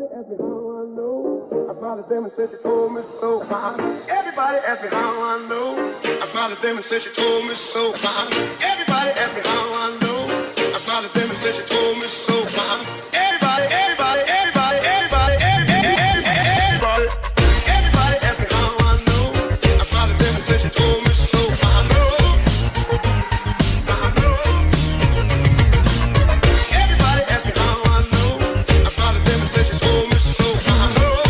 Everybody ask me how I know. I smiled at them and said she told me so. Everybody ask me how I know. I smiled at them and said she told me so. Everybody ask me how I know. I smiled at them and said she told me so. Everybody, everybody, everybody, everybody, everybody, everybody ask me how I know. I smiled at them and said she told me so. I know. Everybody ask me how I know. I smiled at them and said she told me so. I know.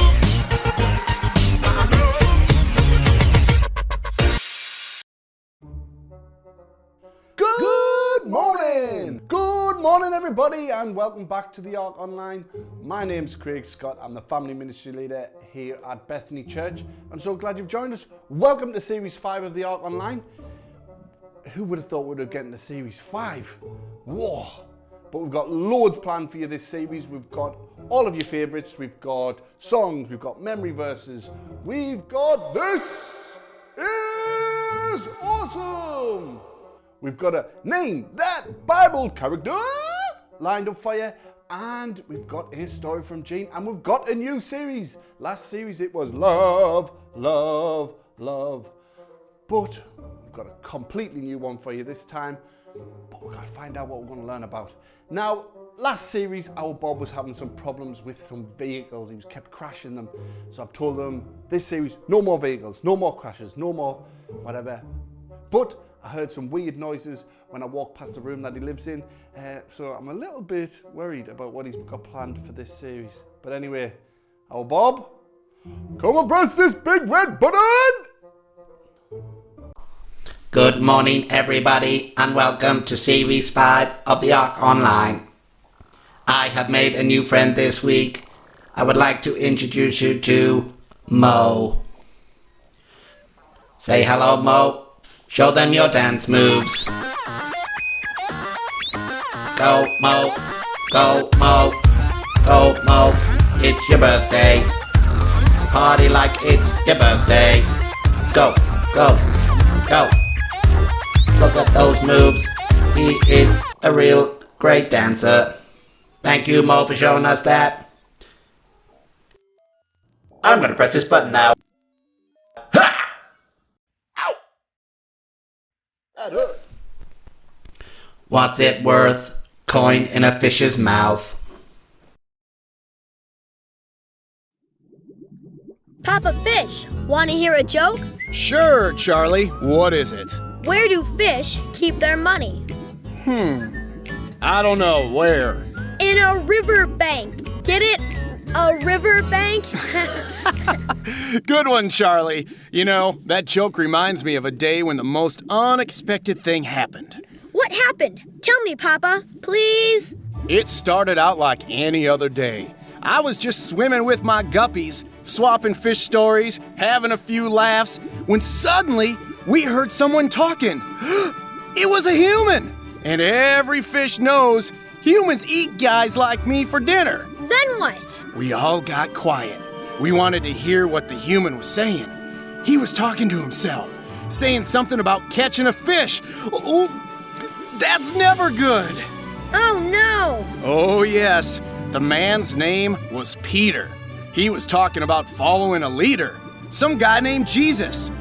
Good morning! Good morning, everybody, and welcome back to the ARK Online. My name's Craig Scott. I'm the family ministry leader here at Bethany Church. I'm so glad you've joined us. Welcome to Series 5 of the ARK Online. Who would have thought we'd have gotten to Series 5? Whoa! But we've got loads planned for you this series. We've got all of your favourites. We've got songs. We've got memory verses. We've got This Is Awesome! We've got a Name That Bible Character lined up for you. And we've got a story from Gene. And we've got a new series. Last series it was Love, Love, Love. But we've got a completely new one for you this time. But we've got to find out what we're going to learn about. Now, last series, our Bob was having some problems with some vehicles. He was kept crashing them. So I've told him, this series, no more vehicles, no more crashes, no more whatever. But I heard some weird noises when I walked past the room that he lives in. So I'm a little bit worried about what he's got planned for this series. But anyway, our Bob, come and press this big red button! Good morning, everybody, and welcome to Series 5 of the ARK Online. I have made a new friend this week. I would like to introduce you to Mo. Say hello, Mo. Show them your dance moves. Go, Mo. Go, Mo. Go, Mo. It's your birthday. Party like it's your birthday. Go, go, go. Look at those moves. He is a real great dancer. Thank you, Mo, for showing us that. I'm gonna press this button now. Ha! Ow! That hurt. What's it worth? Coin in a fish's mouth. Papa Fish, want to hear a joke? Sure, Charlie. What is it? Where do fish keep their money? I don't know. Where? In a river bank. Get it? A river bank? Good one, Charlie. You know, that joke reminds me of a day when the most unexpected thing happened. What happened? Tell me, Papa, please. It started out like any other day. I was just swimming with my guppies, swapping fish stories, having a few laughs, when suddenly we heard someone talking. It was a human! And every fish knows humans eat guys like me for dinner. Then what? We all got quiet. We wanted to hear what the human was saying. He was talking to himself, saying something about catching a fish. Oh, that's never good. Oh, no. Oh, yes. The man's name was Peter. He was talking about following a leader, some guy named Jesus.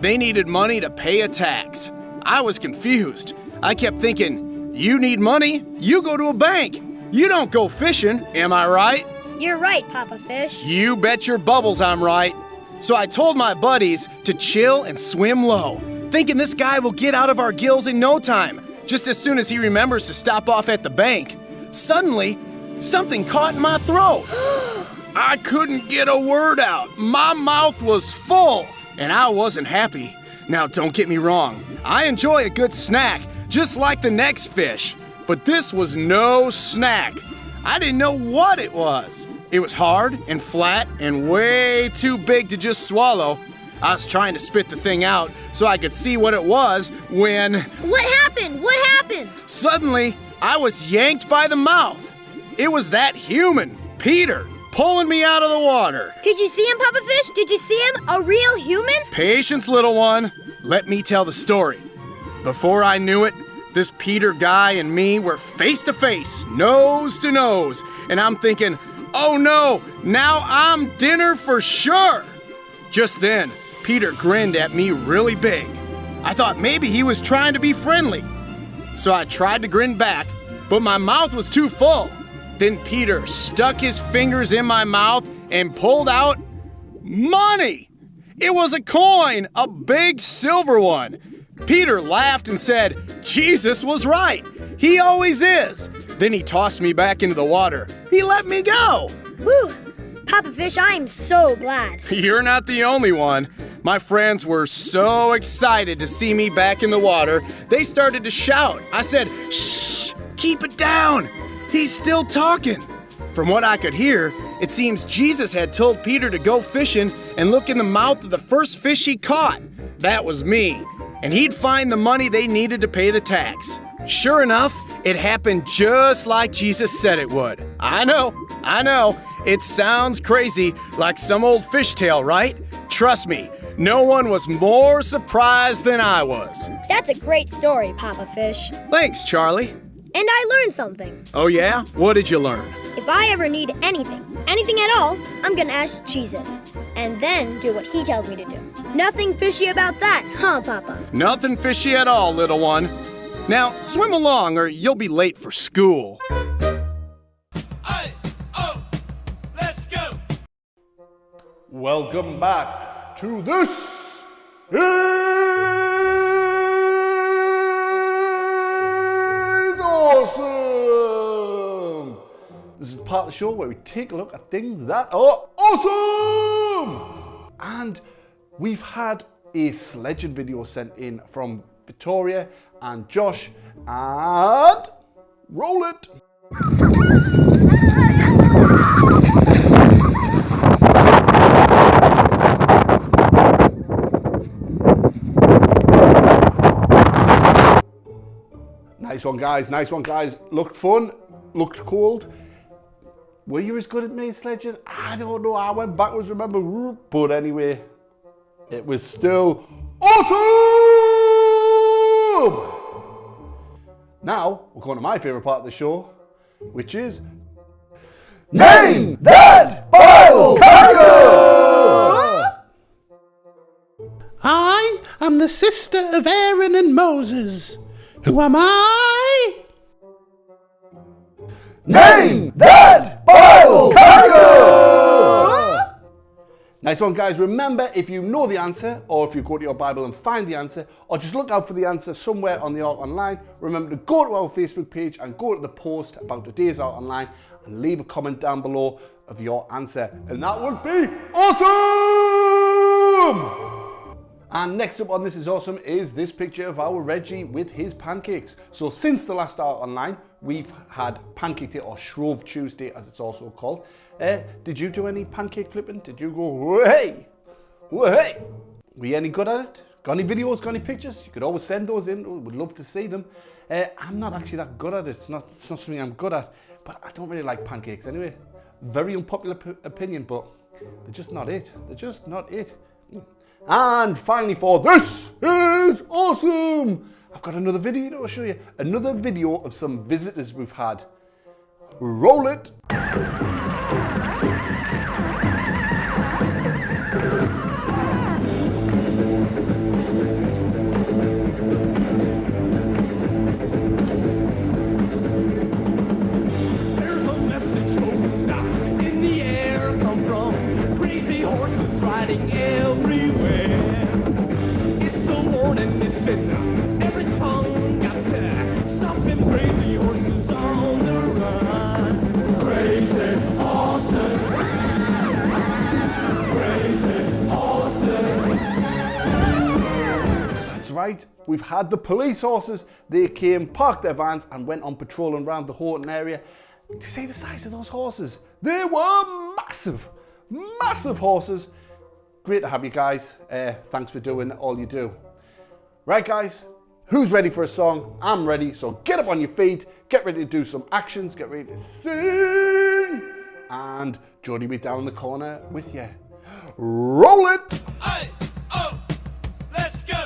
They needed money to pay a tax. I was confused. I kept thinking, you need money? You go to a bank. You don't go fishing, am I right? You're right, Papa Fish. You bet your bubbles I'm right. So I told my buddies to chill and swim low, thinking this guy will get out of our gills in no time, just as soon as he remembers to stop off at the bank. Suddenly, something caught in my throat. I couldn't get a word out. My mouth was full, and I wasn't happy. Now, don't get me wrong. I enjoy a good snack, just like the next fish. But this was no snack. I didn't know what it was. It was hard and flat and way too big to just swallow. I was trying to spit the thing out so I could see what it was when... What happened? What happened? Suddenly, I was yanked by the mouth. It was that human, Peter, pulling me out of the water. Did you see him, Papa Fish? Did you see him? A real human? Patience, little one. Let me tell the story. Before I knew it, this Peter guy and me were face to face, nose to nose, and I'm thinking, Oh no, now I'm dinner for sure. Just then, Peter grinned at me really big. I thought maybe he was trying to be friendly. So I tried to grin back, but my mouth was too full. Then Peter stuck his fingers in my mouth and pulled out money. It was a coin, a big silver one. Peter laughed and said, Jesus was right. He always is. Then he tossed me back into the water. He let me go. Whew. Papa Fish, I am so glad. You're not the only one. My friends were so excited to see me back in the water, they started to shout. I said, shh, keep it down. He's still talking. From what I could hear, it seems Jesus had told Peter to go fishing and look in the mouth of the first fish he caught. That was me. And he'd find the money they needed to pay the tax. Sure enough, it happened just like Jesus said it would. I know. It sounds crazy, like some old fish tale, right? Trust me, no one was more surprised than I was. That's a great story, Papa Fish. Thanks, Charlie. And I learned something. Oh yeah? What did you learn? If I ever need anything at all, I'm gonna ask Jesus. And then do what he tells me to do. Nothing fishy about that, huh, Papa? Nothing fishy at all, little one. Now, swim along or you'll be late for school. Welcome back to This Is Awesome! This is the part of the show where we take a look at things that are awesome! And we've had a sledging video sent in from Victoria and Josh, and roll it! Nice one guys, looked fun, looked cold. Were you as good at me sledging? I don't know, I went backwards, remember, but anyway, it was still awesome! Now, we're going to my favourite part of the show, which is Name That Bible Character! I am the sister of Aaron and Moses. Who am I? Name That Bible Character! Nice one, guys. Remember, if you know the answer, or if you go to your Bible and find the answer, or just look out for the answer somewhere on the ARK Online, remember to go to our Facebook page and go to the post about today's ARK Online and leave a comment down below of your answer. And that would be awesome! And next up on This Is Awesome is this picture of our Reggie with his pancakes. So since the last ARK Online, we've had Pancake Day, or Shrove Tuesday as it's also called. Did you do any pancake flipping? Did you go, hey, hey? Were you any good at it? Got any videos, got any pictures? You could always send those in, we'd love to see them. I'm not actually that good at it, it's not something I'm good at, but I don't really like pancakes anyway. Very unpopular opinion, but they're just not it. They're just not it. And finally for This Is Awesome, I've got another video to show you. Another video of some visitors we've had. Roll it. There's a message floating down in the air, come from crazy horses riding everywhere. It's a warning, it's in every tongue. Got to stop them crazy horses on the run. Crazy horses, crazy horses. That's right, we've had the police horses. They came, parked their vans and went on patrolling around the Horton area. Do you see the size of those horses? They were massive, massive horses. Great to have you guys. Thanks for doing all you do. Right guys, who's ready for a song? I'm ready, so get up on your feet, get ready to do some actions, get ready to sing. And Jodi will be down in the corner with you. Roll it! Let's go.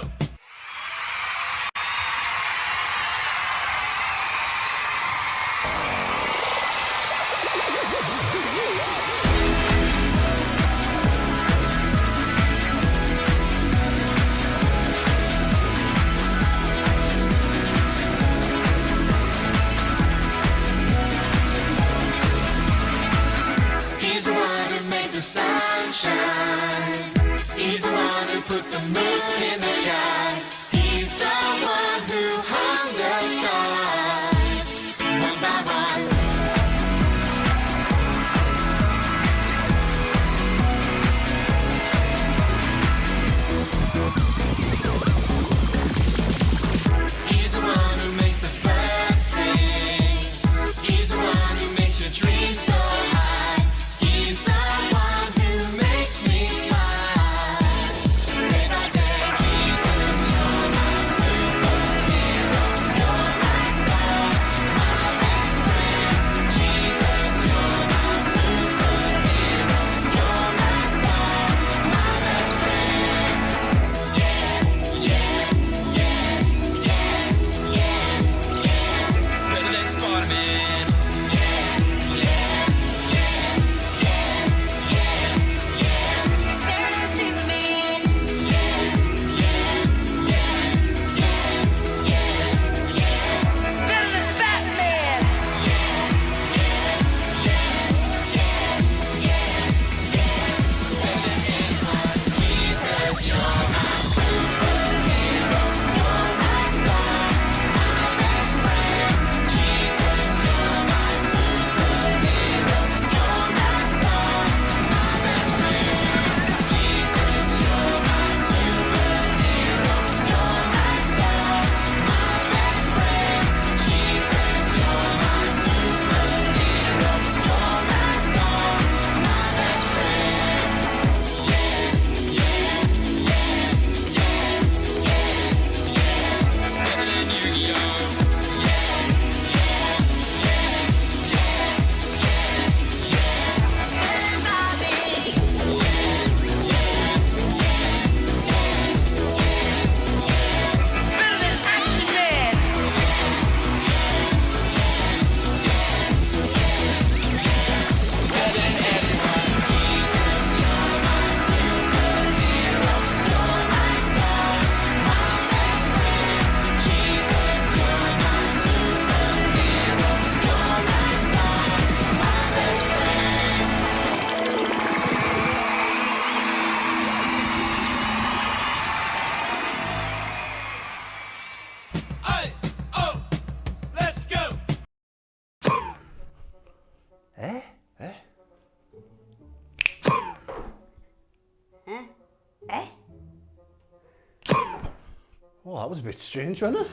that was a bit strange, wasn't it?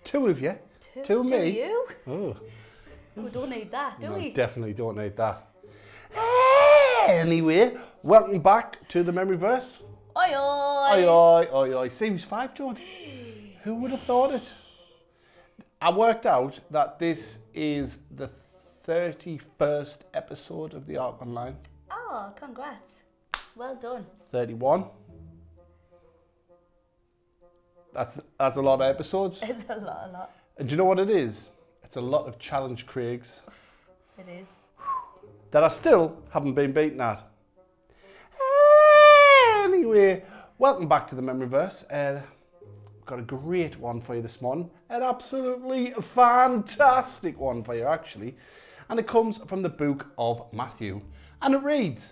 Two of you. Two of Two me. you? Oh, We don't need that, do no, we? definitely don't need that. Anyway, welcome back to the memory verse. Oi, oi. Oi, oi, oi, oi. Series 5, Jodi. Who would have thought it? I worked out that this is the 31st episode of the ARK Online. Oh, congrats. Well done. 31. That's a lot of episodes. It's a lot. And do you know what it is? It's a lot of challenge Craigs It is. that I still haven't been beaten at. Anyway, welcome back to the memory verse. Got a great one for you this morning. An absolutely fantastic one for you, actually. And it comes from the book of Matthew. And it reads,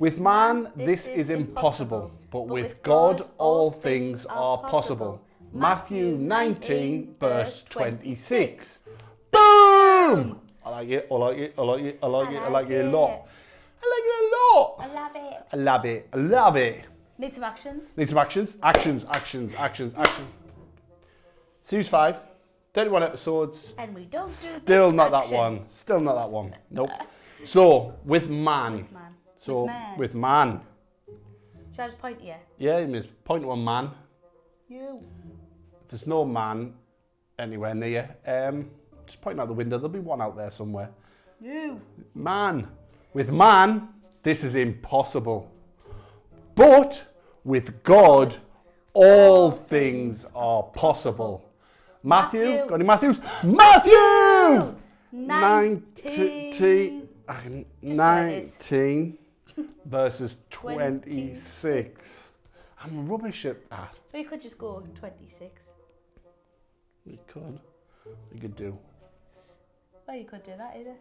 With man, this is impossible, but with God, all things are possible. Matthew 19, verse 26. Boom! I like it, I like it, I like it, I like it, I like it a lot. I like it a lot. I love it. I love it, I love it. Need some actions? Need some actions? Actions. Series 5, 31 episodes. And we don't do Still this not action. that one. Still not that one. Nope. So, with man. Man. So, With man. with man. Shall I just point you? Yeah, you must point to a man. You. There's no man anywhere near. Just point out the window. There'll be one out there somewhere. You. Man. With man, this is impossible. But with God, all things are possible. Matthew. Got any Matthews? Matthew! 19 verses 26. I'm rubbish at that. Or you could just go 26. You could do. Well, you could do that either.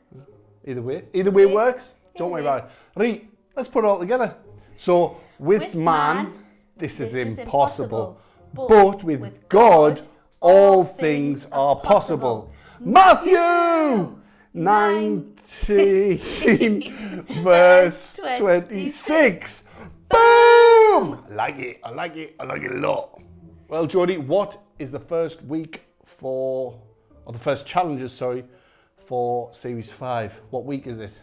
Either way works. Don't worry about it. Right, let's put it all together. So, with man, this is impossible. But with God, all things are possible. Matthew 19, verse 26. Boom! I like it a lot. Well, Jodi, what is the first week for the first challenges, for Series 5? What week is it?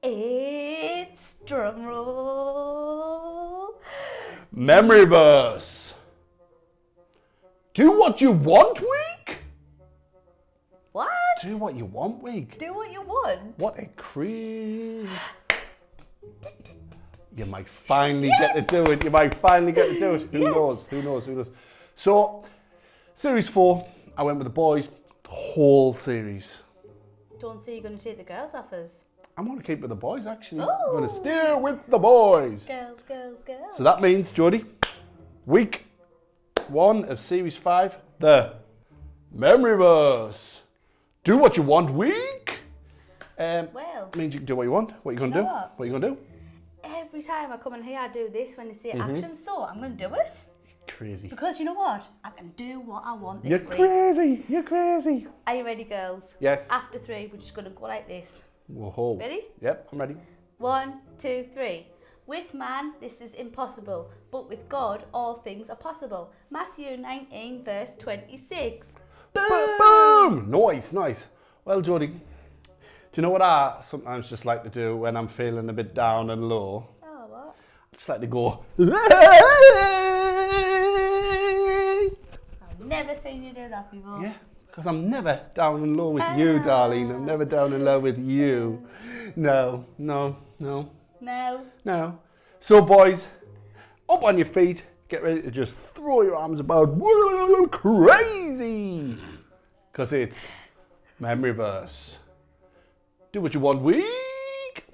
It's drumroll. Memory verse. Do what you want week? What? Do what you want week. Do what you want. What a creep. You might finally get to do it. Who knows? So, Series 4, I went with the boys, the whole series. Don't say you're going to take the girls off us. I'm going to keep with the boys, actually. Oh. I'm going to steer with the boys. Girls. So that means, Jodi, week 1 of Series 5, the Memory Verse. Do what you want week. Well, Means you can do what you want. What are you going to do? what? What are you going to do? every time I come in here, I do this when they say action, so I'm going to do it. Crazy. Because you know what? I can do what I want You're this week. crazy. You're crazy. Are you ready, girls? Yes. After 3, we're just going to go like this. Whoa. Ready? Yep, I'm ready. 1, 2, 3. With man, this is impossible, but with God, all things are possible. Matthew 19, verse 26. Boom! Nice. Well, Jodi, do you know what I sometimes just like to do when I'm feeling a bit down and low? Oh, what? I just like to go. I've never seen you do that before. Yeah, because I'm never down and low with you, darling. I'm never down and low with you. No. No. So, boys, up on your feet. Get ready to just throw your arms about. Crazy! Because it's Memory Verse. Do what you want week.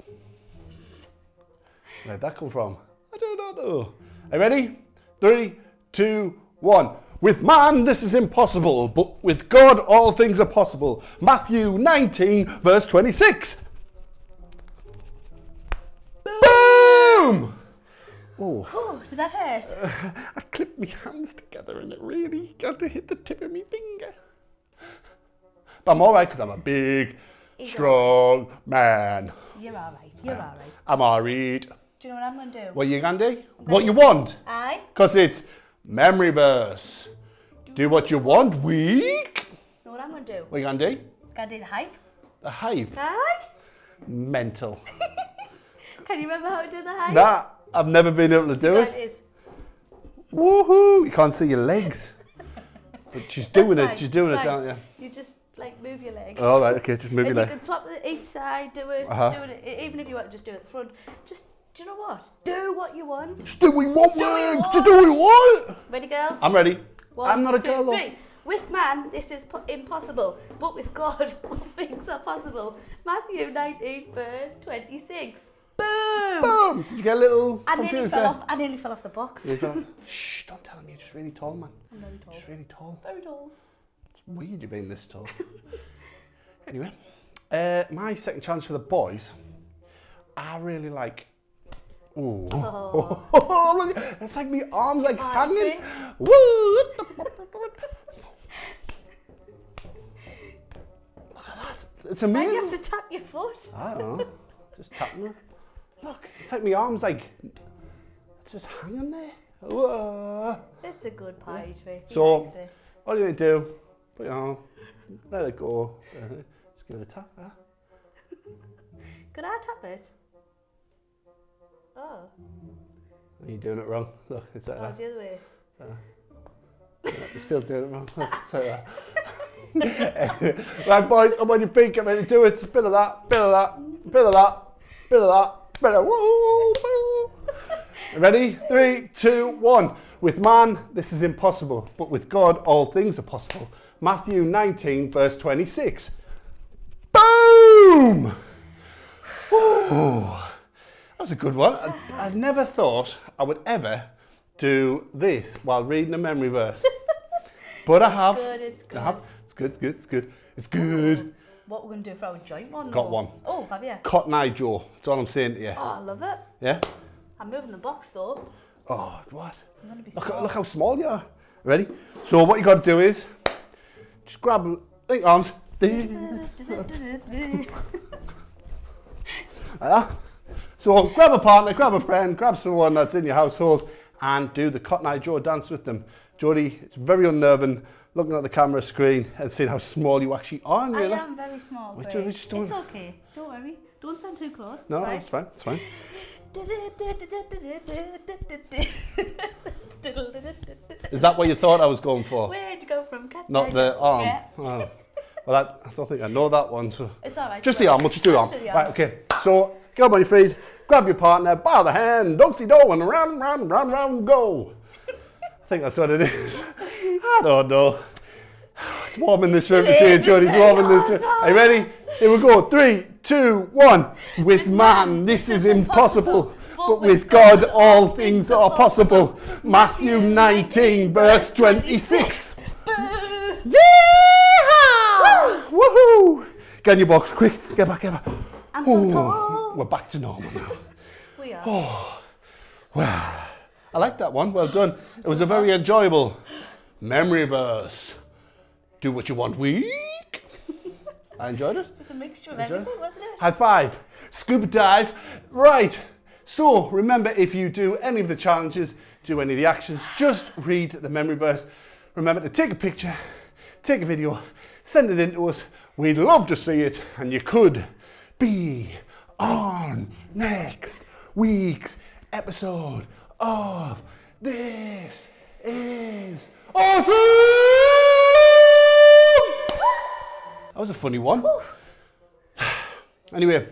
Where'd that come from? I do not know. Are you ready? 3, 2, 1. With man, this is impossible, but with God, all things are possible. Matthew 19, verse 26. Boom! Oh. Oh, did that hurt? I clipped my hands together and it really got to hit the tip of my finger. But I'm alright because I'm a big, strong man. You're alright. You're alright. I'm alright. Do you know what I'm going to do? What you gonna do? What you want? Aye. Because it's Memory verse. Do what you want week. Know what I'm going to do? What are you going to do? Gotta do the hype. The hype. Aye? Mental. Can you remember how to do the hype? Nah, I've never been able to do That it. is. Woohoo! You can't see your legs. But she's doing it. Fine, She's doing it, fine. don't you? You just like move your leg. All right, okay, just move your And leg. you can swap it each side, do it, Uh-huh. do it, even if you want to just do it at the front. Just, do you know what? Do what you want. Just do what you want, Do what you man. want. Just do what you want. Ready, girls? I'm ready. One, I'm not a two, girl, though. three. With man, this is impossible, but with God, all things are possible. Matthew 19, verse 26. Boom! Boom! Did you get a little I nearly confused fell there? off. I nearly fell off the box. You fell off? Shh, don't tell him you're just really tall, man. I'm very tall. Just really tall. Very tall. It's weird you being this tall. Anyway, my second challenge for the boys, I really like. Ooh. Oh. Look, it's like my arms like hanging. Woo! Look at that. It's Why amazing. do you have to tap your foot? I don't know. Just tapping it. Look, it's like my arms like it's just hanging there. Whoa. It's a good pie tree. He So, likes it. all you need to do, put your arm, let it go. Just give it a tap. Huh? Could I tap it? Oh. You're doing it wrong. Look, it's like Oh, that. the other way. You're still doing it wrong. Look, it's like that. Anyway, right, boys, I'm on your feet. Get ready to do it. Bit of that, bit of that, bit of that, bit of that, bit of woo. Ready? 3, 2, 1. With man, this is impossible, but with God, all things are possible. Matthew 19, verse 26. Boom! Ooh, that was a good one. I never thought I would ever do this while reading a memory verse. But I have. It's good. I have. It's good, it's good, it's good. It's good. What we're going to do for our joint one? Got though? one. Oh, have you? Cotton Eye Joe. That's all I'm saying to you. Oh, I love it. Yeah? I'm moving the box though. Oh, what? I'm going to be Look, small. look how small you are. Ready? So what you got to do is just grab link arms. So grab a partner, grab a friend, grab someone that's in your household and do the Cotton Eye Joe dance with them. Jodi, it's very unnerving looking at the camera screen and seeing how small you actually are in real life. I am very small, What Craig. are you just doing? It's okay. Don't worry. Don't stand too close. It's No, fine. it's fine, it's fine. Is that what you thought I was going for? Where'd you go from? Not the arm. Yeah. Oh. Well, I don't think I know that one. So It's all right. just the arm. We'll just do the arm. Just do the arm. Right, okay. So get up on your feet, grab your partner by the hand, do-si-do, and round, round, round, round, go. I think that's what it is. I don't know. It's warm in this room. It is, Jodi. It's it's warm in very this room. awesome. Are you ready? Here we go. 3, 2, 1. With man, this is impossible. But with God, all things are possible. Matthew 19, verse 26. Yeehaw! Woohoo! Get in your box, quick. Get back, get back. I'm so Ooh, tall. we're back to normal now. We are. Well, I like that one. Well done. It was a very enjoyable memory verse. Do what you want week. I enjoyed it. It's a mixture of Enjoy. everything, wasn't it? High five. Scuba dive. Right. So remember, if you do any of the challenges, do any of the actions, just read the memory verse. Remember to take a picture, take a video, send it in to us. We'd love to see it, and you could be on next week's episode of This Is Awesome! That was a funny one. Anyway,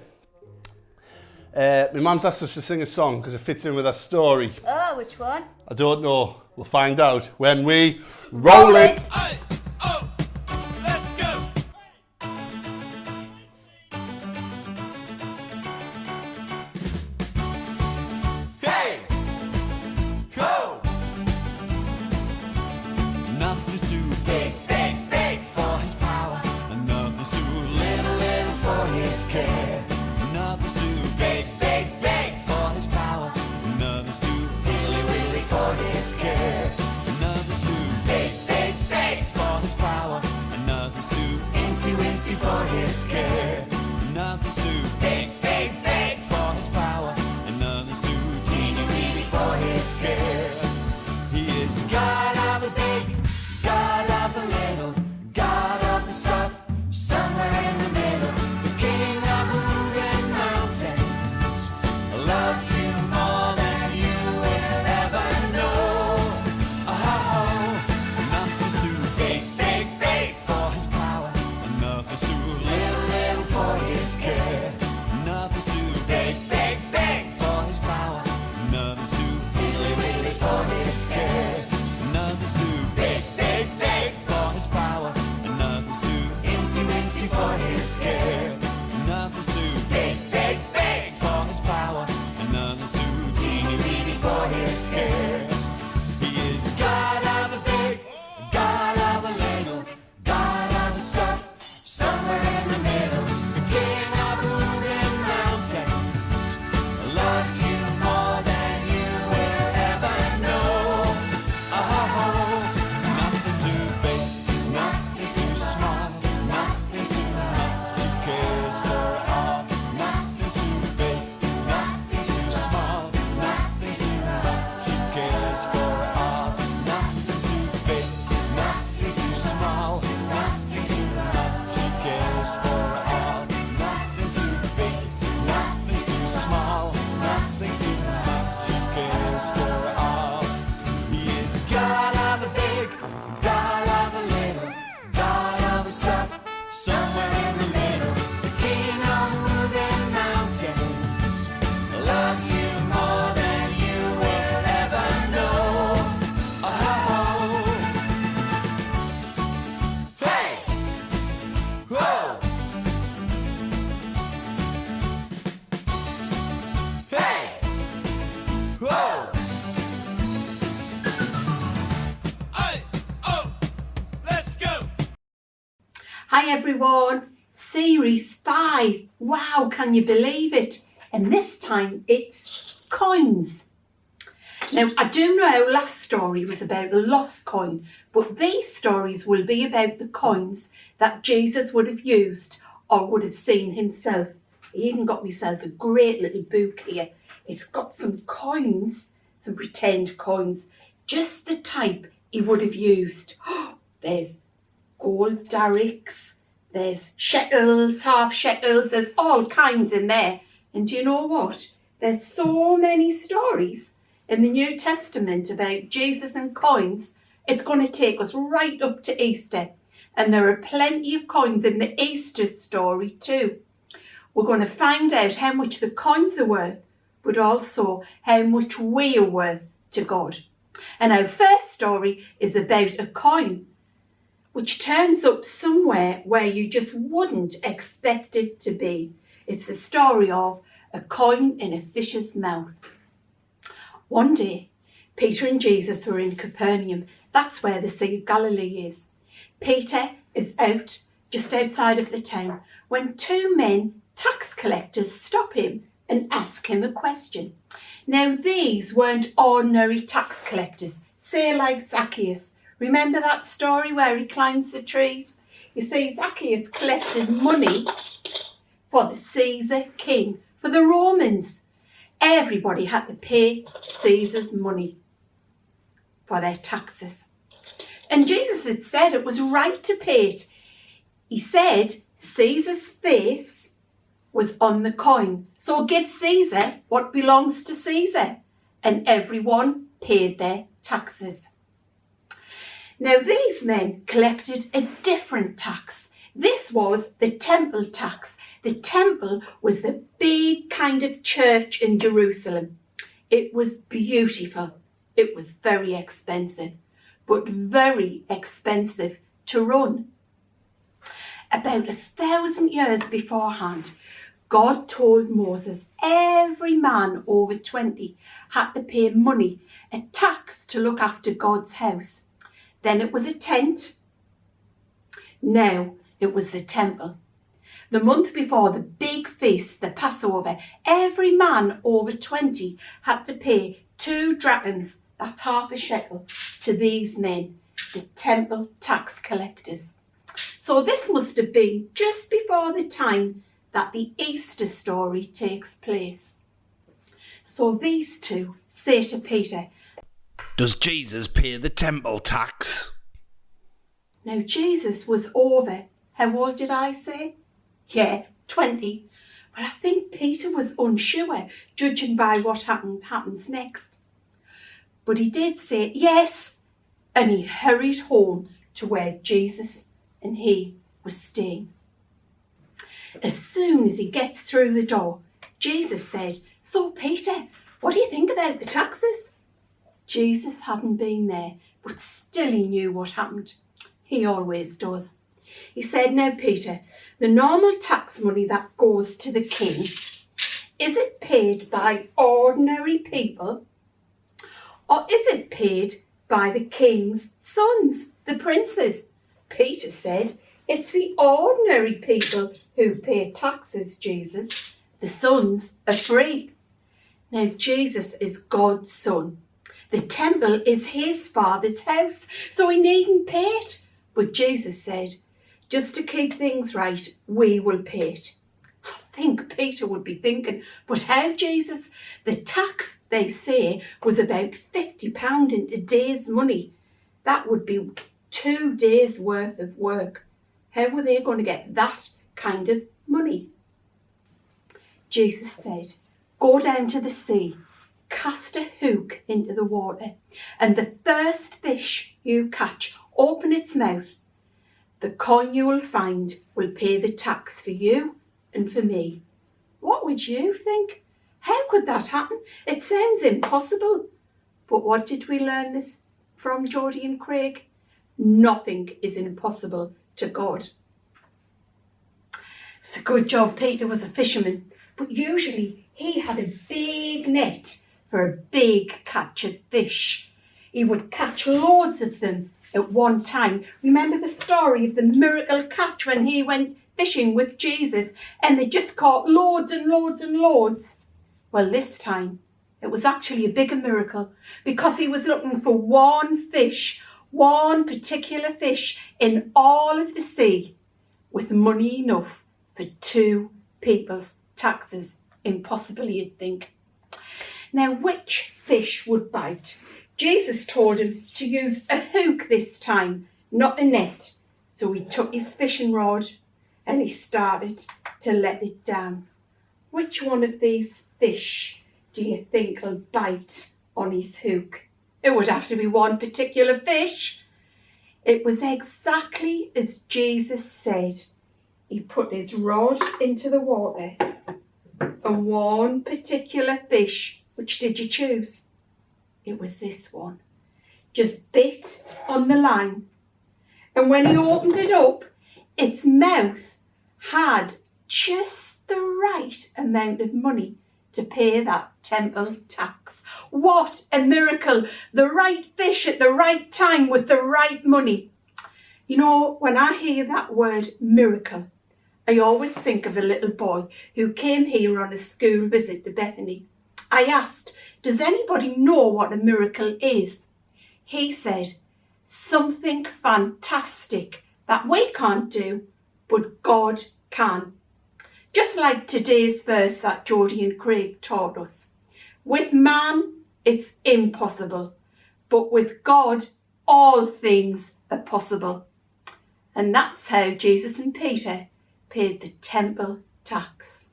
my mum's asked us to sing a song because it fits in with our story. Oh, which one? I don't know. We'll find out when we roll it. Nothing's too big, big, big for his power. And nothing's too little, little for his care. Nothing's too big, big, big for his power. And nothing's too really, really for his care. Nothing's too big, big, big for Hi everyone, Series 5. Wow, can you believe it? And this time it's coins. Now, I do know our last story was about a lost coin, but these stories will be about the coins that Jesus would have used or would have seen himself. I even got myself a great little book here. It's got some coins, some pretend coins, just the type he would have used. There's gold derricks, there's shekels, half shekels, there's all kinds in there. And do you know what? There's so many stories in the New Testament about Jesus and coins. It's going to take us right up to Easter. And there are plenty of coins in the Easter story too. We're going to find out how much the coins are worth, but also how much we are worth to God. And our first story is about a coin which turns up somewhere where you just wouldn't expect it to be. It's the story of a coin in a fish's mouth. One day, Peter and Jesus were in Capernaum. That's where the Sea of Galilee is. Peter is out just outside of the town when two men, tax collectors, stop him and ask him a question. Now, these weren't ordinary tax collectors, say like Zacchaeus. Remember that story where he climbs the trees? You see, Zacchaeus collected money for the Caesar king, for the Romans. Everybody had to pay Caesar's money for their taxes. And Jesus had said it was right to pay it. He said Caesar's face was on the coin. So give Caesar what belongs to Caesar. And everyone paid their taxes. Now these men collected a different tax. This was the temple tax. The temple was the big kind of church in Jerusalem. It was beautiful. It was very expensive, but very expensive to run. About 1,000 years beforehand, God told Moses every man over 20 had to pay money, a tax to look after God's house. Then it was a tent. Now it was the temple. The month before the big feast, the Passover, every man over 20 had to pay 2 drachms, that's half a shekel, to these men, the temple tax collectors. So this must have been just before the time that the Easter story takes place. So these two say to Peter, Does Jesus pay the temple tax? Now Jesus was over, how old did I say? Yeah, 20. But I think Peter was unsure, judging by what happens next. But he did say yes, and he hurried home to where Jesus and he were staying. As soon as he gets through the door, Jesus said, So Peter, what do you think about the taxes? Jesus hadn't been there, but still he knew what happened. He always does. He said, Now Peter, the normal tax money that goes to the king, is it paid by ordinary people, or is it paid by the king's sons, the princes? Peter said, It's the ordinary people who pay taxes, Jesus. The sons are free. Now Jesus is God's son. The temple is his father's house, so he needn't pay it. But Jesus said, just to keep things right, we will pay it. I think Peter would be thinking, but how, Jesus? The tax, they say, was about £50 in a day's money. That would be 2 days' worth of work. How were they going to get that kind of money? Jesus said, Go down to the sea, cast a hook into the water, and the first fish you catch, open its mouth. The coin you will find will pay the tax for you and for me. What would you think? How could that happen? It sounds impossible. But what did we learn this from, Jodi and Craig? Nothing is impossible to God. It's a good job Peter was a fisherman, but usually he had a big net for a big catch of fish. He would catch loads of them at one time. Remember the story of the miracle catch when he went fishing with Jesus and they just caught loads and loads and loads? Well, this time it was actually a bigger miracle because he was looking for one fish, one particular fish in all of the sea with money enough for 2 people's taxes. Impossible, you'd think. Now, which fish would bite? Jesus told him to use a hook this time, not a net. So he took his fishing rod and he started to let it down. Which one of these fish do you think will bite on his hook? It would have to be one particular fish. It was exactly as Jesus said. He put his rod into the water and one particular fish, which did you choose? It was this one, just bit on the line. And when he opened it up, its mouth had just the right amount of money to pay that temple tax. What a miracle! The right fish at the right time with the right money. You know, when I hear that word miracle, I always think of a little boy who came here on a school visit to Bethany. I asked, does anybody know what a miracle is? He said, something fantastic that we can't do, but God can. Just like today's verse that Jodi and Craig taught us. With man, it's impossible, but with God, all things are possible. And that's how Jesus and Peter paid the temple tax.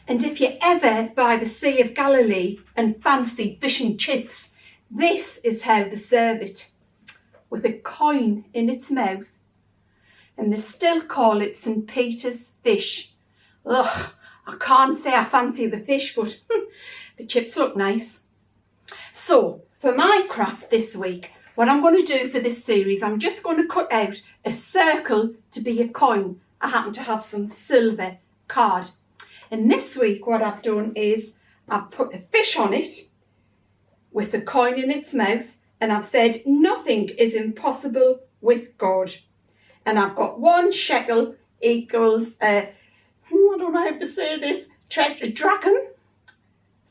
And if you're ever by the Sea of Galilee and fancy fish and chips, this is how they serve it, with a coin in its mouth. And they still call it St. Peter's fish. Ugh, I can't say I fancy the fish, but the chips look nice. So, for my craft this week, what I'm going to do for this series, I'm just going to cut out a circle to be a coin. I happen to have some silver card. And this week what I've done is I've put a fish on it with the coin in its mouth, and I've said nothing is impossible with God. And I've got 1 shekel equals, I don't know how to say this, a drachen,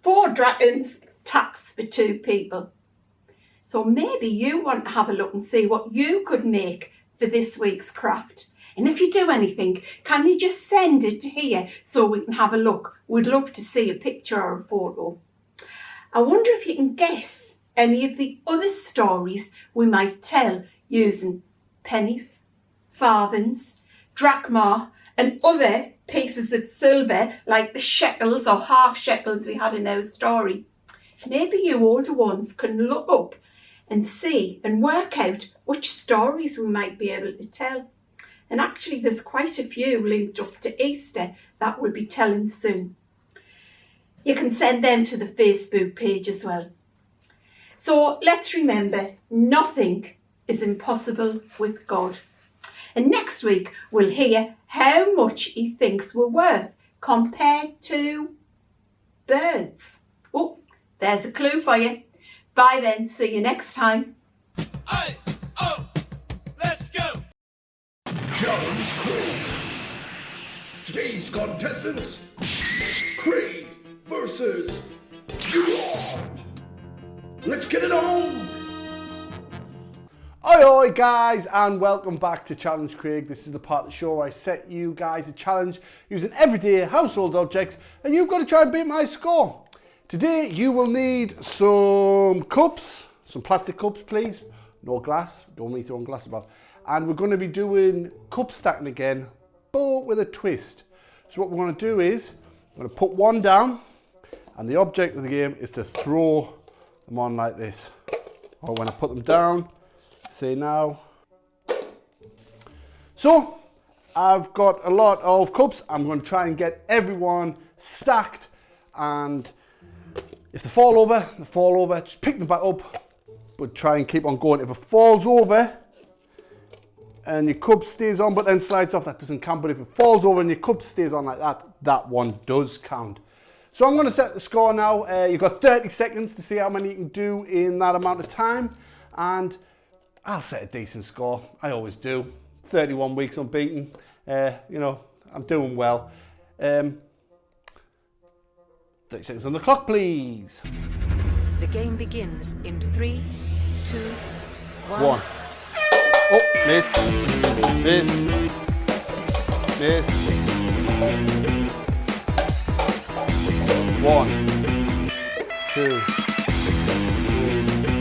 4 drachens, tax for 2 people. So maybe you want to have a look and see what you could make for this week's craft. And if you do anything, can you just send it to here so we can have a look? We'd love to see a picture or a photo. I wonder if you can guess any of the other stories we might tell using pennies, farthings, drachma and other pieces of silver like the shekels or half shekels we had in our story. Maybe you older ones can look up and see and work out which stories we might be able to tell. And actually there's quite a few linked up to Easter that we'll be telling soon. You can send them to the Facebook page as well. So let's remember, nothing is impossible with God. And next week we'll hear how much he thinks we're worth compared to birds. Oh, there's a clue for you. Bye then, see you next time. Let's go! Challenge Craig. Today's contestants, Craig versus Gerard. Let's get it on! Oi oi guys, and welcome back to Challenge Craig. This is the part of the show where I set you guys a challenge using everyday household objects and you've got to try and beat my score. Today you will need some cups, some plastic cups please, no glass, don't need throwing glass about. And we're going to be doing cup stacking again, but with a twist. So what we're going to do is, I'm going to put one down and the object of the game is to throw them on like this. Or when I put them down, say now. So I've got a lot of cups. I'm going to try and get everyone stacked, and if they fall over, they fall over. Just pick them back up, but try and keep on going. If it falls over and your cup stays on but then slides off, that doesn't count. But if it falls over and your cup stays on like that, that one does count. So I'm going to set the score now. You've got 30 seconds to see how many you can do in that amount of time, and I'll set a decent score. I always do. 31 weeks unbeaten. You know, I'm doing well. 30 seconds on the clock, please. The game begins in 3, 2, 1. 1. Oh, miss. Miss. Miss. 1, 2, 3,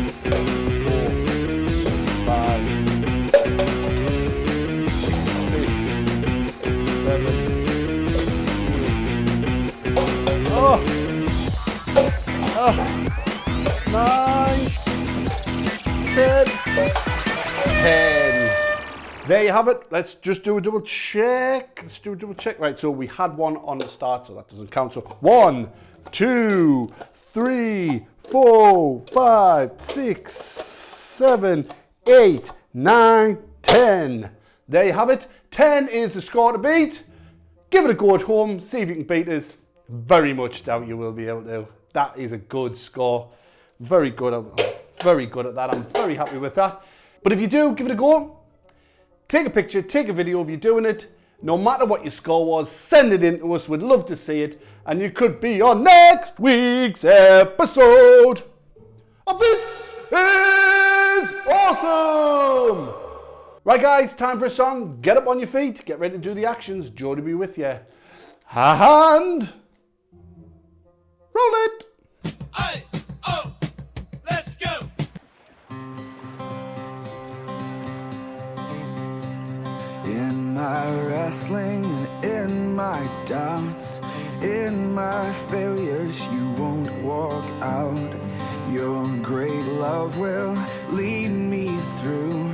4, 5, 6, 7. Oh! 9, 10. 10. There you have it. Let's just do a double check. Let's do a double check. Right, so we had one on the start, so that doesn't count. So 1, 2, 3, 4, 5, 6, 7, 8, 9, 10. There you have it. 10 is the score to beat. Give it a go at home. See if you can beat us. Very much doubt you will be able to. That is a good score. Very good. Very good at that. I'm very happy with that. But if you do, give it a go. Take a picture, take a video of you doing it. No matter what your score was, send it in to us. We'd love to see it. And you could be on next week's episode of This Is Awesome! Right guys, time for a song. Get up on your feet. Get ready to do the actions. Jodi be with you. And roll it. Let's go! In my wrestling and in my doubts, in my failures, you won't walk out. Your great love will lead me through.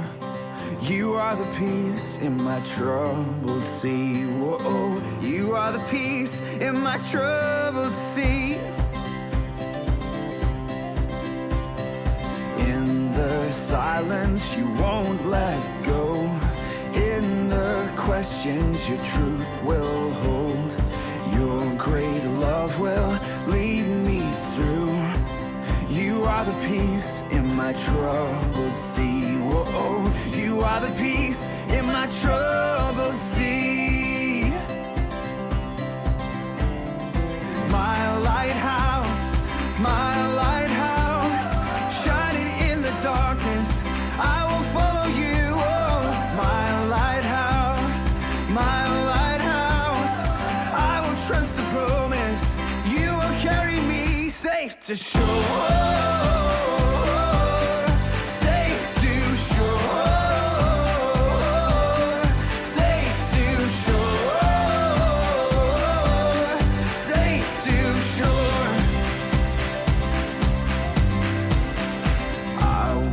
You are the peace in my troubled sea. Whoa, you are the peace in my troubled sea. In the silence, you won't let go. In the questions, your truth will hold. Your great love will lead me through. You are the peace in my troubled sea. Whoa, you are the peace in my troubled sea. My lighthouse, shining in the darkness, I will follow you. Oh, my lighthouse, I will trust the promise. You will carry me safe to shore. Safe to shore. Safe to shore. Safe to shore. I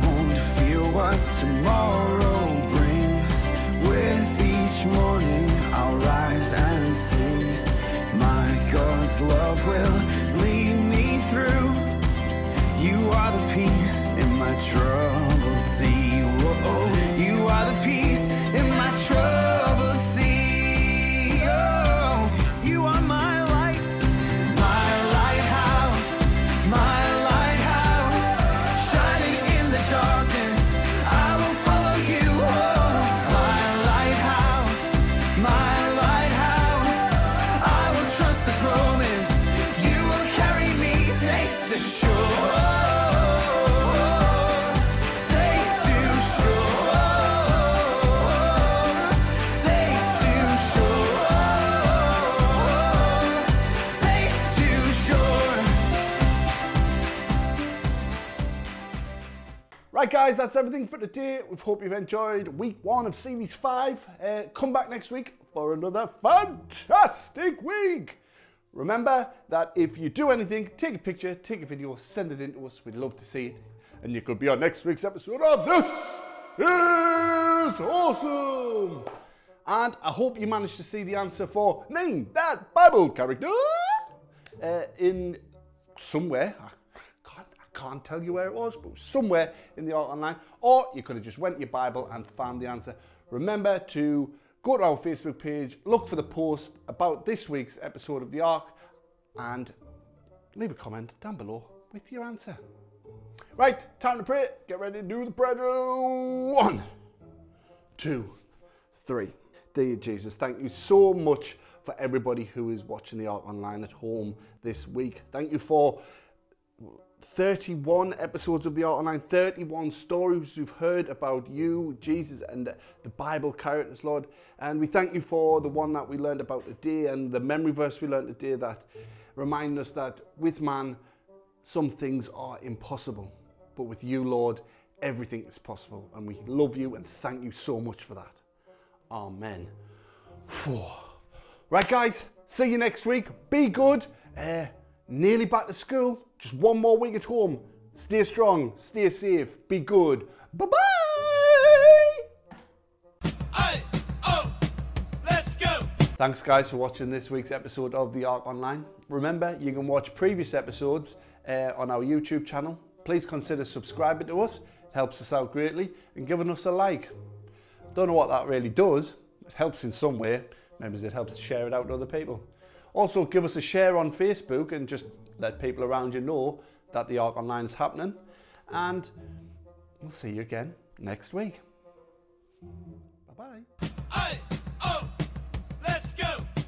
won't fear what tomorrow brings. With each morning I'll rise and sing. My God's love will lead me through. You are the peace in my troubled sea. Whoa, you are the peace in my troubled sea. Oh, you are my light, my lighthouse, shining in the darkness. I will follow you. Oh, my lighthouse, I will trust the promise. You will carry me safe to shore. Safe to shore. Safe to shore. Safe to shore. Right guys, that's everything for today. We hope you've enjoyed week 1 of series 5. Come back next week for another fantastic week. Remember that if you do anything, take a picture, take a video, send it in to us. We'd love to see it. And you could be on next week's episode of This Is Awesome. And I hope you managed to see the answer for Name That Bible Character in somewhere. I can't tell you where it was, but somewhere in the ARK Online. Or you could have just went to your Bible and found the answer. Remember to go to our Facebook page, look for the post about this week's episode of the ARK, and leave a comment down below with your answer. Right, time to pray. Get ready to do the prayer drill. 1, 2, 3. Dear Jesus, thank you so much for everybody who is watching the ARK Online at home this week. Thank you for 31 episodes of the ARK Online, 31 stories we've heard about you, Jesus, and the Bible characters, Lord. And we thank you for the one that we learned about today and the memory verse we learned today that remind us that with man, some things are impossible. But with you, Lord, everything is possible. And we love you and thank you so much for that. Amen. Right, guys, see you next week. Be good. Nearly back to school. Just one more week at home. Stay strong. Stay safe. Be good. Bye-bye. Thanks, guys, for watching this week's episode of the ARK Online. Remember, you can watch previous episodes on our YouTube channel. Please consider subscribing to us. It helps us out greatly. And giving us a like. Don't know what that really does. It helps in some way. Maybe it helps to share it out to other people. Also, give us a share on Facebook and just let people around you know that the ARK Online is happening. And we'll see you again next week. Bye-bye.